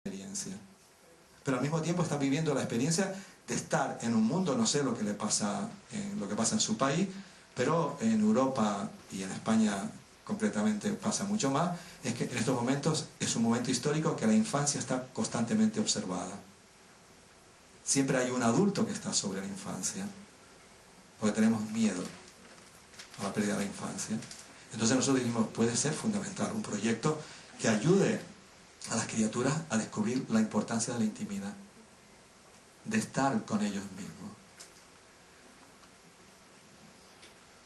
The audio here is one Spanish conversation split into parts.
experiencia. Pero al mismo tiempo están viviendo la experiencia de estar en un mundo, no sé lo que le pasa lo que pasa en su país, pero en Europa y en España concretamente pasa mucho más, es que en estos momentos es un momento histórico que la infancia está constantemente observada. Siempre hay un adulto que está sobre la infancia, porque tenemos miedo a la pérdida de la infancia. Entonces nosotros dijimos, puede ser fundamental un proyecto que ayude a las criaturas a descubrir la importancia de la intimidad, de estar con ellos mismos.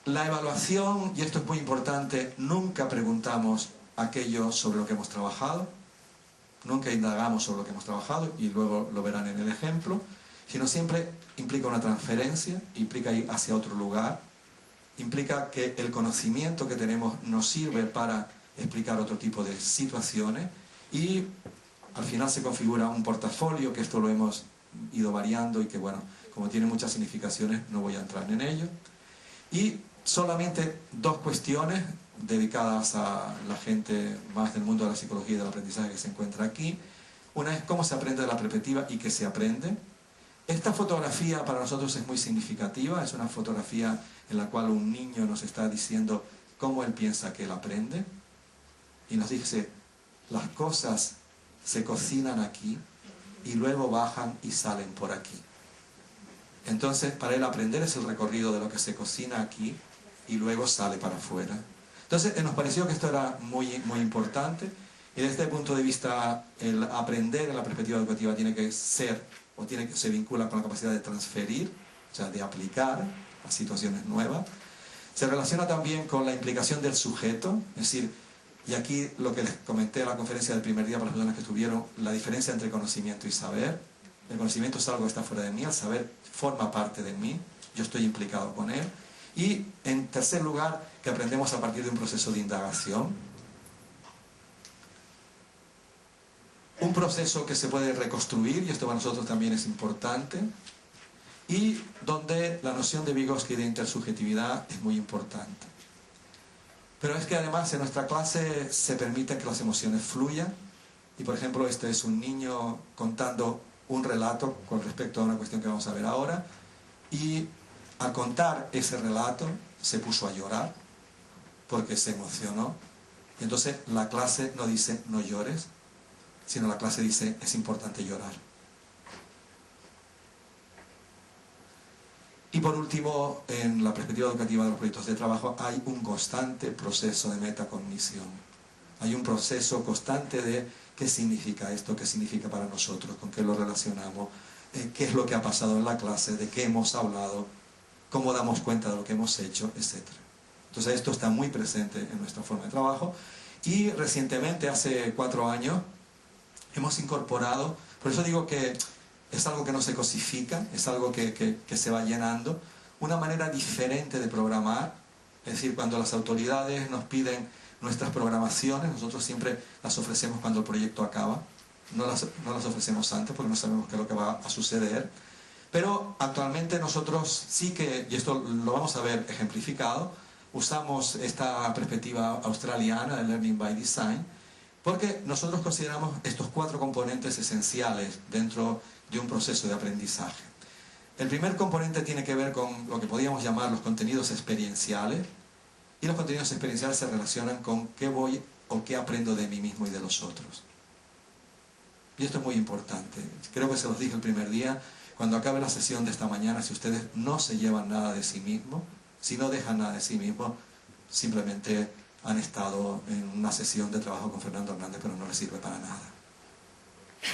La evaluación, y esto es muy importante, nunca preguntamos aquello sobre lo que hemos trabajado, nunca indagamos sobre lo que hemos trabajado, y luego lo verán en el ejemplo, sino siempre implica una transferencia, implica ir hacia otro lugar, implica que el conocimiento que tenemos nos sirve para explicar otro tipo de situaciones, y al final se configura un portafolio, que esto lo hemos ido variando y que, bueno, como tiene muchas significaciones, no voy a entrar en ello. Y solamente dos cuestiones dedicadas a la gente más del mundo de la psicología y del aprendizaje que se encuentra aquí. Una es cómo se aprende de la perspectiva y qué se aprende. Esta fotografía para nosotros es muy significativa, es una fotografía en la cual un niño nos está diciendo cómo él piensa que él aprende, y nos dice, las cosas se cocinan aquí y luego bajan y salen por aquí. Entonces, para él aprender es el recorrido de lo que se cocina aquí y luego sale para afuera. Entonces, nos pareció que esto era muy importante, y desde este punto de vista, el aprender en la perspectiva educativa tiene que ser, o se vincula con la capacidad de transferir, o sea, de aplicar a situaciones nuevas. Se relaciona también con la implicación del sujeto, es decir, y aquí lo que les comenté en la conferencia del primer día para las personas que estuvieron, la diferencia entre conocimiento y saber. El conocimiento es algo que está fuera de mí, el saber forma parte de mí, yo estoy implicado con él. Y en tercer lugar, que aprendemos a partir de un proceso de indagación. Un proceso que se puede reconstruir, y esto para nosotros también es importante, y donde la noción de Vygotsky de intersubjetividad es muy importante. Pero es que además en nuestra clase se permite que las emociones fluyan, y por ejemplo este es un niño contando un relato con respecto a una cuestión que vamos a ver ahora, y al contar ese relato se puso a llorar porque se emocionó, y entonces la clase no dice no llores, sino la clase dice es importante llorar. Y por último, en la perspectiva educativa de los proyectos de trabajo hay un constante proceso de metacognición. Hay un proceso constante de qué significa esto, qué significa para nosotros, con qué lo relacionamos, qué es lo que ha pasado en la clase, de qué hemos hablado, cómo damos cuenta de lo que hemos hecho, etc. Entonces esto está muy presente en nuestra forma de trabajo, y recientemente, hace 4 años, hemos incorporado, por eso digo que es algo que no se cosifica, es algo que se va llenando, una manera diferente de programar. Es decir, cuando las autoridades nos piden nuestras programaciones, nosotros siempre las ofrecemos cuando el proyecto acaba, no las ofrecemos antes porque no sabemos qué es lo que va a suceder. Pero actualmente nosotros sí que, y esto lo vamos a ver ejemplificado, usamos esta perspectiva australiana de Learning by Design, porque nosotros consideramos estos 4 componentes esenciales dentro de un proceso de aprendizaje. El primer componente tiene que ver con lo que podríamos llamar los contenidos experienciales, y los contenidos experienciales se relacionan con qué voy o qué aprendo de mí mismo y de los otros. Y esto es muy importante. Creo que se los dije el primer día, cuando acabe la sesión de esta mañana, si ustedes no se llevan nada de sí mismos, si no dejan nada de sí mismos, simplemente han estado en una sesión de trabajo con Fernando Hernández, pero no les sirve para nada.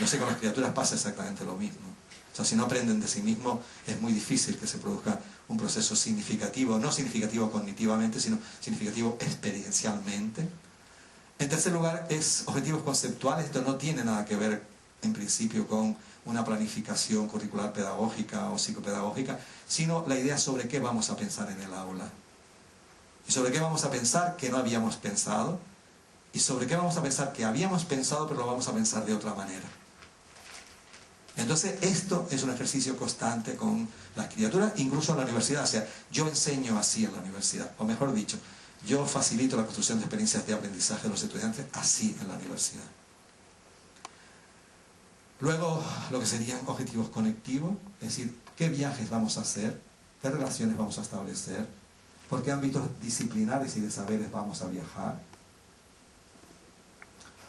No sé, con las criaturas pasa exactamente lo mismo. O sea, si no aprenden de sí mismos, es muy difícil que se produzca un proceso significativo, no significativo cognitivamente, sino significativo experiencialmente. En tercer lugar, es objetivos conceptuales. Esto no tiene nada que ver, en principio, con una planificación curricular pedagógica o psicopedagógica, sino la idea sobre qué vamos a pensar en el aula. Y sobre qué vamos a pensar que no habíamos pensado, y sobre qué vamos a pensar que habíamos pensado, pero lo vamos a pensar de otra manera. Entonces, esto es un ejercicio constante con las criaturas, incluso en la universidad. O sea, yo enseño así en la universidad, o mejor dicho, yo facilito la construcción de experiencias de aprendizaje de los estudiantes así en la universidad. Luego, lo que serían objetivos conectivos, es decir, qué viajes vamos a hacer, qué relaciones vamos a establecer, por qué ámbitos disciplinares y de saberes vamos a viajar.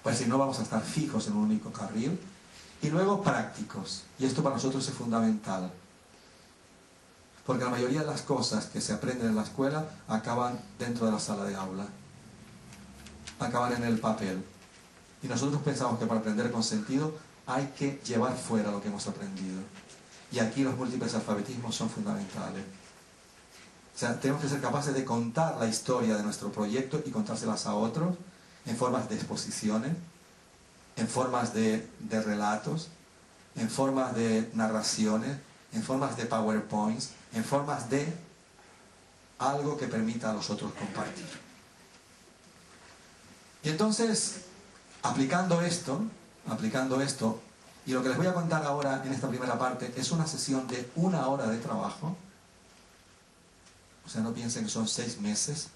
Pues si no vamos a estar fijos en un único carril. Y luego prácticos, y esto para nosotros es fundamental, porque la mayoría de las cosas que se aprenden en la escuela acaban dentro de la sala de aula, acaban en el papel. Y nosotros pensamos que para aprender con sentido hay que llevar fuera lo que hemos aprendido. Y aquí los múltiples alfabetismos son fundamentales. O sea, tenemos que ser capaces de contar la historia de nuestro proyecto y contárselas a otros en formas de exposiciones, en formas de relatos, en formas de narraciones, en formas de PowerPoints, en formas de algo que permita a los otros compartir. Y entonces, aplicando esto, y lo que les voy a contar ahora en esta primera parte es una sesión de 1 hora de trabajo. O sea, no piensen que son 6 meses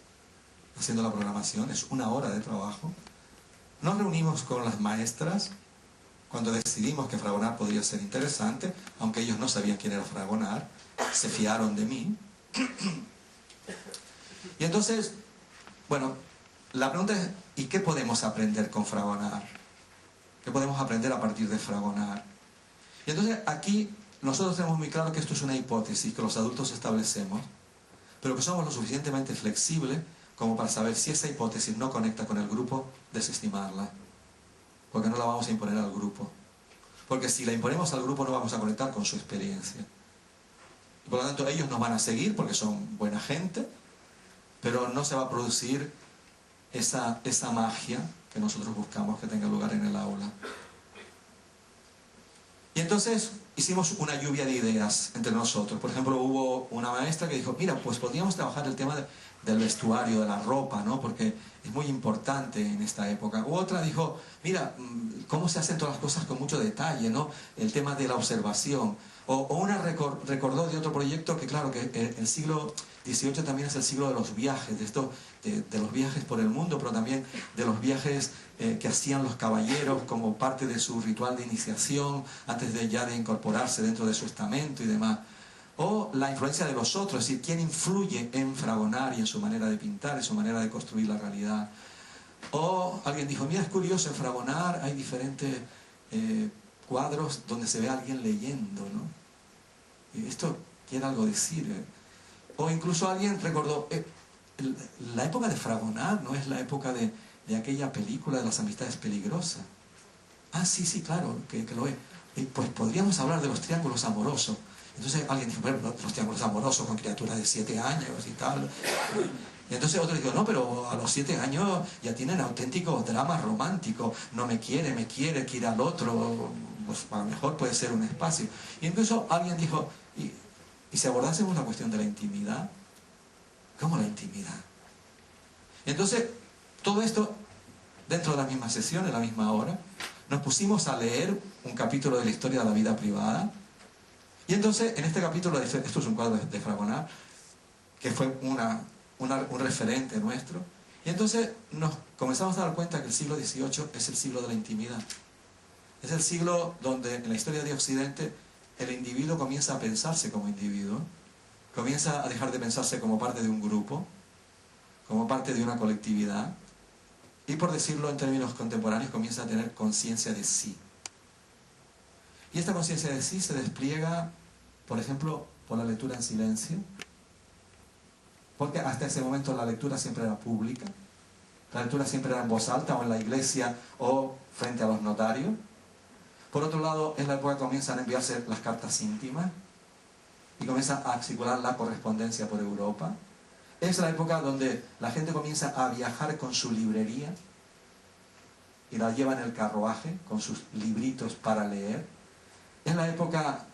haciendo la programación, es 1 hora de trabajo. Nos reunimos con las maestras cuando decidimos que Fragonard podría ser interesante, aunque ellos no sabían quién era Fragonard, se fiaron de mí. Y entonces, bueno, la pregunta es, ¿y qué podemos aprender con Fragonard? ¿Qué podemos aprender a partir de Fragonard? Y entonces aquí nosotros tenemos muy claro que esto es una hipótesis que los adultos establecemos, pero que somos lo suficientemente flexibles como para saber si esa hipótesis no conecta con el grupo, desestimarla. Porque no la vamos a imponer al grupo. Porque si la imponemos al grupo no vamos a conectar con su experiencia. Y por lo tanto ellos nos van a seguir porque son buena gente, pero no se va a producir esa magia que nosotros buscamos que tenga lugar en el aula. Y entonces hicimos una lluvia de ideas entre nosotros. Por ejemplo, hubo una maestra que dijo, mira, pues podríamos trabajar el tema del vestuario, de la ropa, ¿no? Porque es muy importante en esta época. U otra dijo, mira, cómo se hacen todas las cosas con mucho detalle, ¿no? El tema de la observación. O una recordó de otro proyecto que, claro, que el siglo XVIII también es el siglo de los viajes, de los viajes por el mundo, pero también de los viajes que hacían los caballeros como parte de su ritual de iniciación, antes de incorporarse dentro de su estamento y demás. O la influencia de los otros, es decir, quién influye en Fragonard y en su manera de pintar, en su manera de construir la realidad. O alguien dijo, mira, es curioso, en Fragonard hay diferentes cuadros donde se ve a alguien leyendo, ¿no? Y esto quiere algo decir. O incluso alguien recordó, la época de Fragonard no es la época de aquella película de las amistades peligrosas. Ah, sí, claro, que lo es. Pues podríamos hablar de los triángulos amorosos. Entonces alguien dijo, bueno, los triángulos amorosos con criaturas de 7 años y tal. Y entonces otro dijo, no, pero a los 7 años ya tienen auténticos dramas románticos. No me quiere, quiere al otro. Pues a lo mejor puede ser un espacio. Y incluso alguien dijo, ¿y si abordásemos la cuestión de la intimidad? ¿Cómo la intimidad? Y entonces, todo esto dentro de la misma sesión, en la misma hora, nos pusimos a leer un capítulo de la historia de la vida privada. Y entonces, en este capítulo, esto es un cuadro de Fragonard, que fue un referente nuestro. Y entonces nos comenzamos a dar cuenta que el siglo XVIII es el siglo de la intimidad. Es el siglo donde en la historia de Occidente el individuo comienza a pensarse como individuo, comienza a dejar de pensarse como parte de un grupo, como parte de una colectividad, y por decirlo en términos contemporáneos, comienza a tener conciencia de sí. Y esta conciencia de sí se despliega, por ejemplo, por la lectura en silencio, porque hasta ese momento la lectura siempre era pública, la lectura siempre era en voz alta o en la iglesia o frente a los notarios. Por otro lado, es la época que comienzan a enviarse las cartas íntimas y comienza a circular la correspondencia por Europa. Es la época donde la gente comienza a viajar con su librería y la lleva en el carruaje con sus libritos para leer. Es la época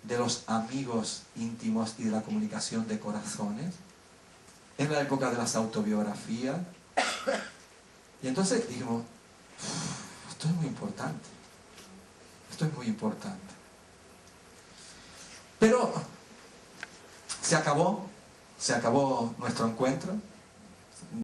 de los amigos íntimos y de la comunicación de corazones. Es la época de las autobiografías. Y entonces dijimos, esto es muy importante. Esto es muy importante. Pero se acabó nuestro encuentro.